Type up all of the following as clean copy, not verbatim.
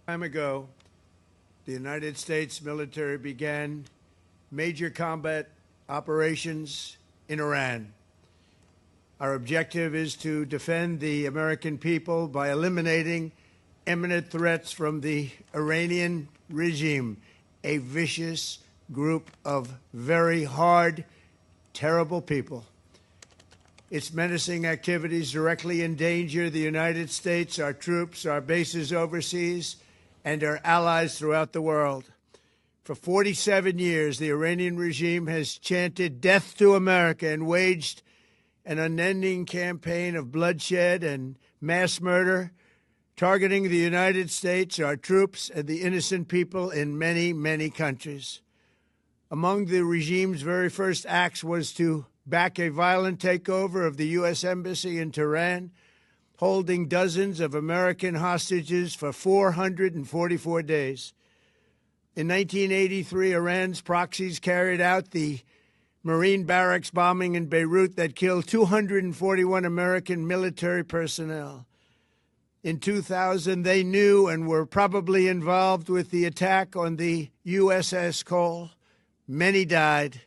Time ago, the United States military began major combat operations in Iran. Our objective is to defend the American people by eliminating imminent threats from the Iranian regime, a vicious group of very hard, terrible people. Its menacing activities directly endanger the United States, our troops, our bases overseas, and our allies throughout the world. For 47 years, the Iranian regime has chanted death to America and waged an unending campaign of bloodshed and mass murder, targeting the United States, our troops, and the innocent people in many, many countries. Among the regime's very first acts was to back a violent takeover of the U.S. Embassy in Tehran, holding dozens of American hostages for 444 days. In 1983, Iran's proxies carried out the Marine barracks bombing in Beirut that killed 241 American military personnel. In 2000, they knew and were probably involved with the attack on the USS Cole. Many died.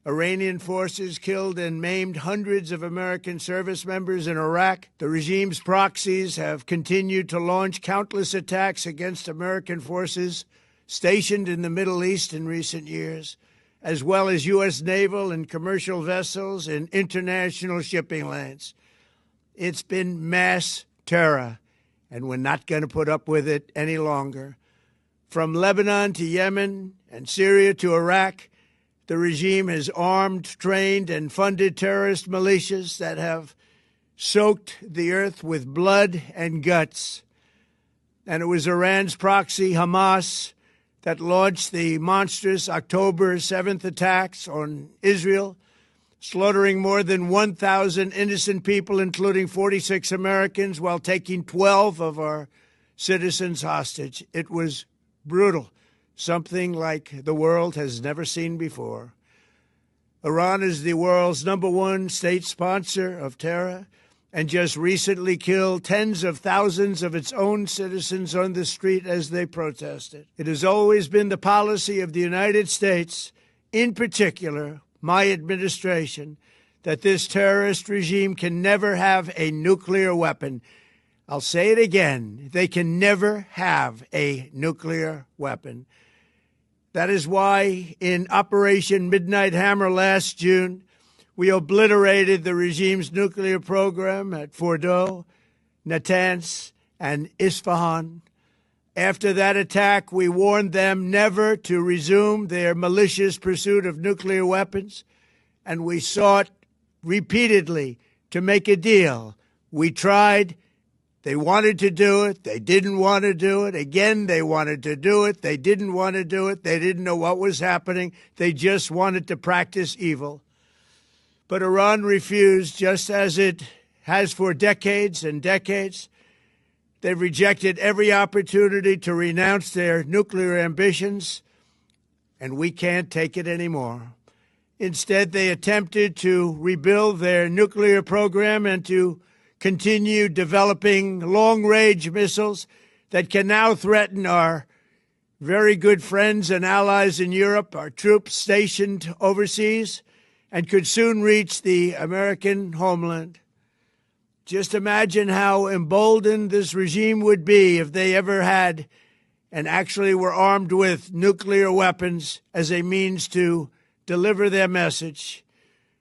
Iranian forces killed and maimed hundreds of American service members in Iraq. The regime's proxies have continued to launch countless attacks against American forces stationed in the Middle East in recent years, as well as U.S. naval and commercial vessels in international shipping lanes. It's been mass terror, and we're not going to put up with it any longer. From Lebanon to Yemen and Syria to Iraq, the regime has armed, trained, and funded terrorist militias that have soaked the earth with blood and guts. And it was Iran's proxy, Hamas, that launched the monstrous October 7th attacks on Israel, slaughtering more than 1,000 innocent people, including 46 Americans, while taking 12 of our citizens hostage. It was brutal, something like the world has never seen before. Iran is the world's #1 state sponsor of terror and just recently killed tens of thousands of its own citizens on the street as they protested. It has always been the policy of the United States, in particular my administration, that this terrorist regime can never have a nuclear weapon. I'll say it again, they can never have a nuclear weapon. That is why in Operation Midnight Hammer last June, we obliterated the regime's nuclear program at Fordow, Natanz, and Isfahan. After that attack, we warned them never to resume their malicious pursuit of nuclear weapons, and we sought repeatedly to make a deal. We tried. They wanted to do it. They didn't want to do it. Again, they wanted to do it. They didn't want to do it. They didn't know what was happening. They just wanted to practice evil. But Iran refused, just as it has for decades and decades. They've rejected every opportunity to renounce their nuclear ambitions, and we can't take it anymore. Instead, they attempted to rebuild their nuclear program and to continue developing long-range missiles that can now threaten our very good friends and allies in Europe, our troops stationed overseas, and could soon reach the American homeland. Just imagine how emboldened this regime would be if they ever had and actually were armed with nuclear weapons as a means to deliver their message.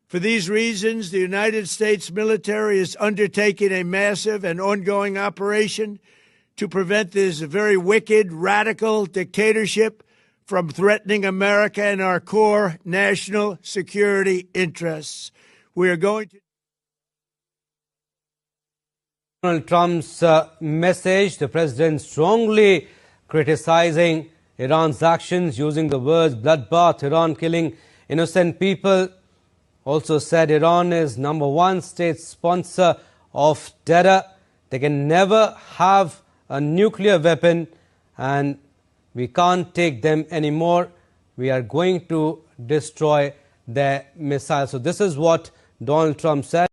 For these reasons, the United States military is undertaking a massive and ongoing operation to prevent this very wicked, radical dictatorship from threatening America and our core national security interests. We are going to... Donald Trump's message, the president strongly criticizing Iran's actions, using the words bloodbath, Iran killing innocent people. Also said Iran is #1 state sponsor of terror. They can never have a nuclear weapon and we can't take them anymore. We are going to destroy their missiles. So this is what Donald Trump said.